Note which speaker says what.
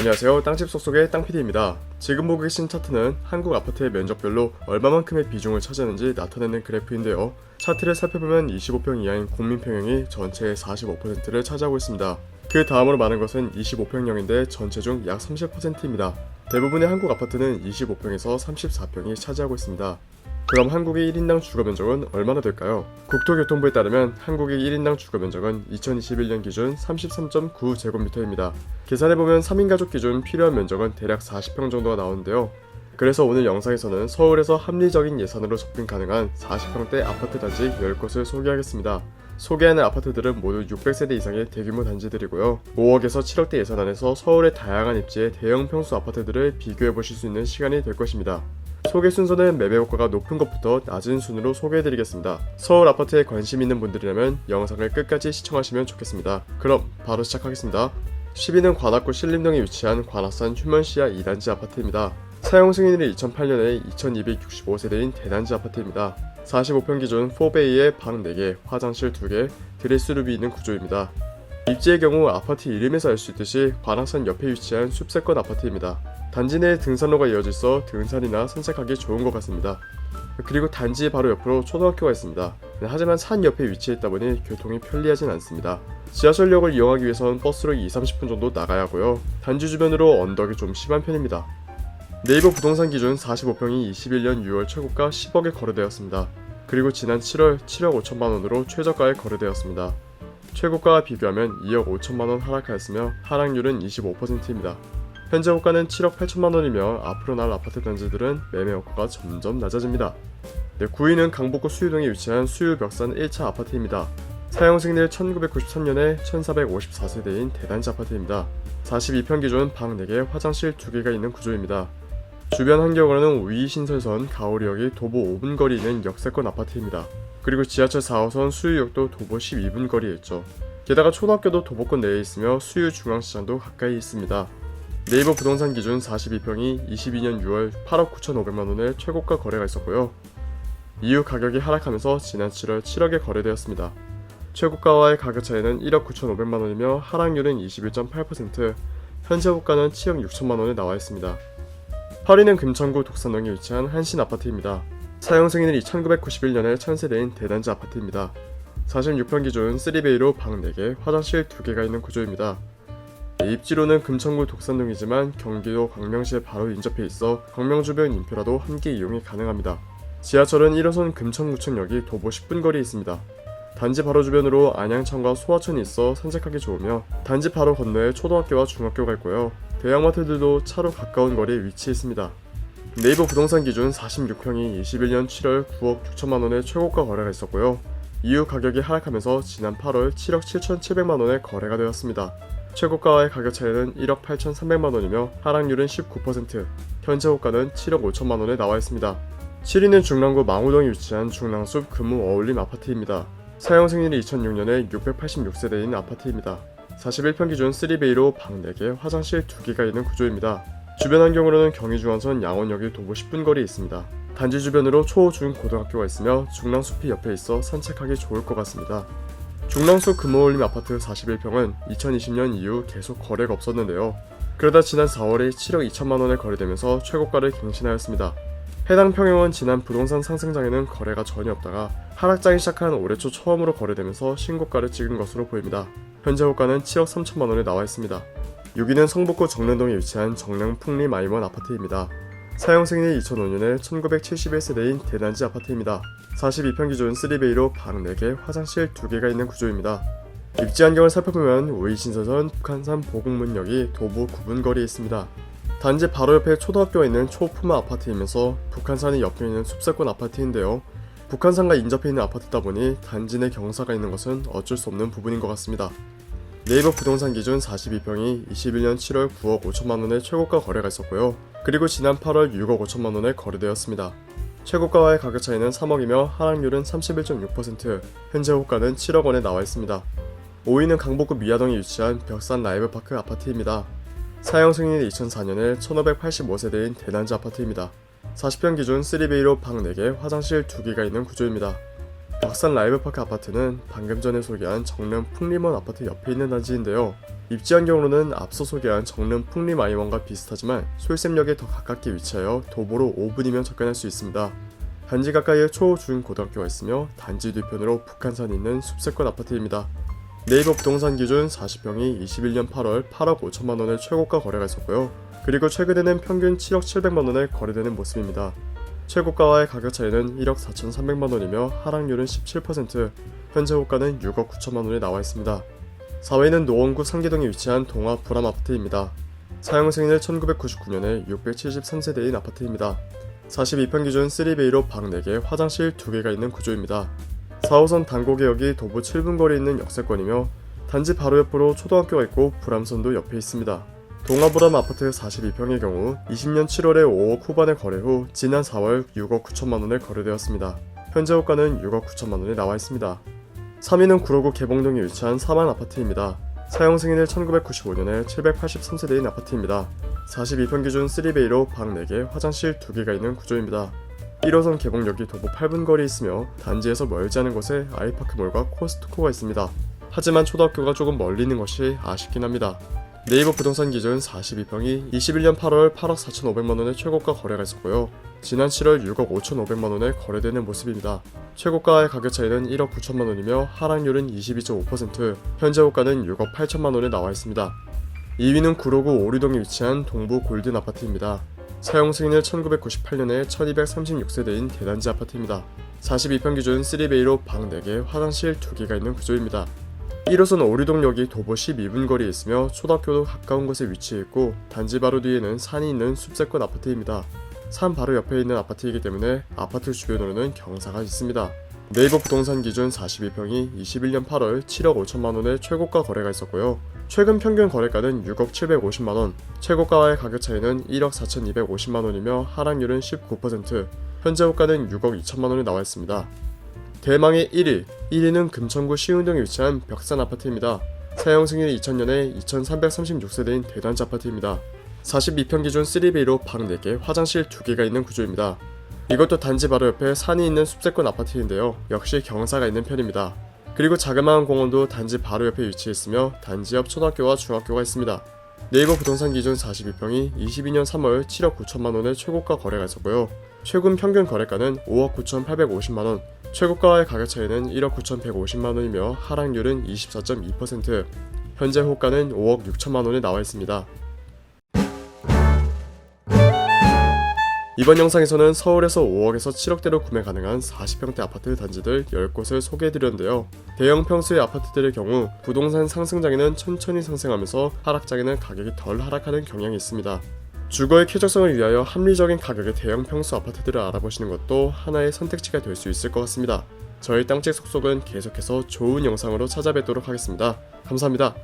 Speaker 1: 안녕하세요. 땅집 속속의 땅PD입니다. 지금 보고 계신 차트는 한국 아파트의 면적별로 얼마만큼의 비중을 차지하는지 나타내는 그래프인데요. 차트를 살펴보면 25평 이하인 국민평형이 전체의 45%를 차지하고 있습니다. 그 다음으로 많은 것은 25평형인데 전체 중 약 30%입니다. 대부분의 한국 아파트는 25평에서 34평이 차지하고 있습니다. 그럼 한국의 1인당 주거면적은 얼마나 될까요? 국토교통부에 따르면 한국의 1인당 주거면적은 2021년 기준 33.9제곱미터입니다. 계산해보면 3인 가족 기준 필요한 면적은 대략 40평 정도가 나오는데요. 그래서 오늘 영상에서는 서울에서 합리적인 예산으로 접근 가능한 40평대 아파트 단지 10곳을 소개하겠습니다. 소개하는 아파트들은 모두 600세대 이상의 대규모 단지들이고요. 5억에서 7억대 예산 안에서 서울의 다양한 입지의 대형 평수 아파트들을 비교해보실 수 있는 시간이 될 것입니다. 소개 순서는 매매 효과가 높은 것부터 낮은 순으로 소개해드리겠습니다. 서울 아파트에 관심 있는 분들이라면 영상을 끝까지 시청하시면 좋겠습니다. 그럼 바로 시작하겠습니다. 10위는 관악구 신림동에 위치한 관악산 휴먼시아 2단지 아파트입니다. 사용 승인일이 2008년에 2265세대인 대단지 아파트입니다. 45평 기준 4베이에 방 4개, 화장실 2개, 드레스룸이 있는 구조입니다. 입지의 경우 아파트 이름에서 알 수 있듯이 관악산 옆에 위치한 숲세권 아파트입니다. 단지 내에 등산로가 이어져 있어 등산이나 산책하기 좋은 것 같습니다. 그리고 단지 바로 옆으로 초등학교가 있습니다. 하지만 산 옆에 위치해 있다 보니 교통이 편리하진 않습니다. 지하철역을 이용하기 위해선 버스로 2-30분 정도 나가야 하고요. 단지 주변으로 언덕이 좀 심한 편입니다. 네이버 부동산 기준 45평이 21년 6월 최고가 10억에 거래되었습니다. 그리고 지난 7월 7억 5천만원으로 최저가에 거래되었습니다. 최고가와 비교하면 2억 5천만원 하락하였으며 하락률은 25%입니다. 현재 호가는 7억 8천만원이며 앞으로 나올 아파트 단지들은 매매 효과가 점점 낮아집니다. 9위는 강북구 수유동에 위치한 수유벽산 1차 아파트입니다. 사용 승인일 1993년에 1454세대인 대단지 아파트입니다. 42평 기준 방 4개, 화장실 2개가 있는 구조입니다. 주변 환경으로는 위신설선, 가오리역이 도보 5분 거리에 있는 역세권 아파트입니다. 그리고 지하철 4호선 수유역도 도보 12분 거리에 있죠. 게다가 초등학교도 도보권 내에 있으며 수유 중앙시장도 가까이 있습니다. 네이버 부동산 기준 42평이 22년 6월 8억 9,500만원의 최고가 거래가 있었고요. 이후 가격이 하락하면서 지난 7월 7억에 거래되었습니다. 최고가와의 가격 차이는 1억 9,500만원이며 하락률은 21.8%, 현재 호가는 7억 6천만원에 나와 있습니다. 8위는 금천구 독산동에 위치한 한신 아파트입니다. 사용 승인일 1991년에 1000세대인 대단지 아파트입니다. 46평 기준 3베이로 방 4개, 화장실 2개가 있는 구조입니다. 입지로는 금천구 독산동이지만 경기도 광명시에 바로 인접해 있어 광명 주변 인프라도 함께 이용이 가능합니다. 지하철은 1호선 금천구청역이 도보 10분 거리에 있습니다. 단지 바로 주변으로 안양천과 소하천이 있어 산책하기 좋으며 단지 바로 건너에 초등학교와 중학교가 있고요. 대형마트들도 차로 가까운 거리에 위치해 있습니다. 네이버 부동산 기준 46평이 21년 7월 9억 6천만원의 최고가 거래가 있었고요. 이후 가격이 하락하면서 지난 8월 7억 7,700만원에 거래가 되었습니다. 최고가와의 가격 차이는 1억 8,300만원이며 하락률은 19%, 현재 호가는 7억 5천만원에 나와 있습니다. 7위는 중랑구 망우동에 위치한 중랑숲 금우 어울림 아파트입니다. 사용 승인일이 2006년에 686세대인 아파트입니다. 41평 기준 3베이로 방 4개, 화장실 2개가 있는 구조입니다. 주변 환경으로는 경의중앙선 양원역이 도보 10분 거리에 있습니다. 단지 주변으로 초, 중, 고등학교가 있으며 중랑숲이 옆에 있어 산책하기 좋을 것 같습니다. 중랑숲 금호올림 아파트 41평은 2020년 이후 계속 거래가 없었는데요. 그러다 지난 4월에 7억 2천만원에 거래되면서 최고가를 갱신하였습니다. 해당 평형은 지난 부동산 상승장에는 거래가 전혀 없다가 하락장이 시작한 올해 초 처음으로 거래되면서 신고가를 찍은 것으로 보입니다. 현재 호가는 7억 3천만원에 나와 있습니다. 6위는 성북구 정릉동에 위치한 정릉 풍림 아이원 아파트입니다. 사용 승인일 2005년에 1971세대인 대단지 아파트입니다. 42평 기준 3베이로 방 4개, 화장실 2개가 있는 구조입니다. 입지 환경을 살펴보면 우이신설선 북한산 보국문역이 도보 9분 거리에 있습니다. 단지 바로 옆에 초등학교가 있는 초품화 아파트이면서 북한산이 옆에 있는 숲세권 아파트인데요. 북한산과 인접해 있는 아파트다 보니 단지 내 경사가 있는 것은 어쩔 수 없는 부분인 것 같습니다. 네이버 부동산 기준 42평이 21년 7월 9억 5천만원의 최고가 거래가 있었고요. 그리고 지난 8월 6억 5천만원에 거래되었습니다. 최고가와의 가격 차이는 3억이며 하락률은 31.6%, 현재 호가는 7억원에 나와 있습니다. 5위는 강북구 미아동에 위치한 벽산 라이브파크 아파트입니다. 사용 승인일 2004년에 1585세대인 대단지 아파트입니다. 40평 기준 3베이로 방 4개, 화장실 2개가 있는 구조입니다. 벽산 라이브파크 아파트는 방금 전에 소개한 정릉 풍림원 아파트 옆에 있는 단지인데요. 입지한 경우는 앞서 소개한 정릉 풍림아이원과 비슷하지만 솔샘역에 더 가깝게 위치하여 도보로 5분이면 접근할 수 있습니다. 단지 가까이에 초, 중, 고등학교가 있으며 단지 뒤편으로 북한산이 있는 숲세권 아파트입니다. 네이버 부동산 기준 40평이 21년 8월 8억 5천만원의 최고가 거래가 있었고요. 그리고 최근에는 평균 7억 7백만원에 거래되는 모습입니다. 최고가와의 가격 차이는 1억 4,300만원이며 하락률은 17%, 현재 호가는 6억 9천만원에 나와 있습니다. 4위는 노원구 상계동에 위치한 동아 불암 아파트입니다. 사용 승인을 1999년에 673세대인 아파트입니다. 42평 기준 3베이로 방 4개, 화장실 2개가 있는 구조입니다. 4호선 단고개역이 도보 7분 거리에 있는 역세권이며 단지 바로 옆으로 초등학교가 있고 불암선도 옆에 있습니다. 동아불암 아파트 42평의 경우 20년 7월에 5억 후반에 거래 후 지난 4월 6억 9천만원에 거래되었습니다. 현재 호가는 6억 9천만원에 나와 있습니다. 3위는 구로구 개봉동에 위치한 사만 아파트입니다. 사용 승인을 1995년에 783세대인 아파트입니다. 42평 기준 3베이로 방 4개, 화장실 2개가 있는 구조입니다. 1호선 개봉역이 도보 8분 거리에 있으며 단지에서 멀지 않은 곳에 아이파크몰과 코스트코가 있습니다. 하지만 초등학교가 조금 멀리 있는 것이 아쉽긴 합니다. 네이버 부동산 기준 42평이 21년 8월 8억 4,500만원의 최고가 거래가 있었고요. 지난 7월 6억 5,500만원에 거래되는 모습입니다. 최고가의 가격 차이는 1억 9천만원이며 하락률은 22.5%, 현재 호가는 6억 8천만원에 나와 있습니다. 2위는 구로구 오류동에 위치한 동부 골든 아파트입니다. 사용 승인을 1998년에 1236세대인 대단지 아파트입니다. 42평 기준 3베이로 방 4개, 화장실 2개가 있는 구조입니다. 1호선 오류동역이 도보 12분 거리에 있으며 초등학교도 가까운 곳에 위치해 있고 단지 바로 뒤에는 산이 있는 숲세권 아파트입니다. 산 바로 옆에 있는 아파트이기 때문에 아파트 주변으로는 경사가 있습니다. 네이버 부동산 기준 42평이 21년 8월 7억 5천만원의 최고가 거래가 있었고요. 최근 평균 거래가는 6억 750만원, 최고가와의 가격 차이는 1억 4,250만원이며 하락률은 19%, 현재 호가는 6억 2천만원에 나와 있습니다. 대망의 1위는 금천구 시흥동에 위치한 벽산 아파트입니다. 사용 승인이 2000년에 2336세대인 대단지 아파트입니다. 42평 기준 3베이로 방 4개, 화장실 2개가 있는 구조입니다. 이것도 단지 바로 옆에 산이 있는 숲세권 아파트인데요. 역시 경사가 있는 편입니다. 그리고 자그마한 공원도 단지 바로 옆에 위치해 있으며 단지 옆 초등학교와 중학교가 있습니다. 네이버 부동산 기준 42평이 22년 3월 7억 9천만원의 최고가 거래가 있었고요. 최근 평균 거래가는 5억 9,850만원, 최고가와의 가격 차이는 1억 9,150만원이며 하락률은 24.2%, 현재 호가는 5억 6천만원에 나와 있습니다. 이번 영상에서는 서울에서 5억에서 7억대로 구매 가능한 40평대 아파트 단지들 10곳을 소개해드렸는데요. 대형 평수의 아파트들의 경우 부동산 상승장에는 천천히 상승하면서 하락장에는 가격이 덜 하락하는 경향이 있습니다. 주거의 쾌적성을 위하여 합리적인 가격의 대형 평수 아파트들을 알아보시는 것도 하나의 선택지가 될 수 있을 것 같습니다. 저희 땅집 속속은 계속해서 좋은 영상으로 찾아뵙도록 하겠습니다. 감사합니다.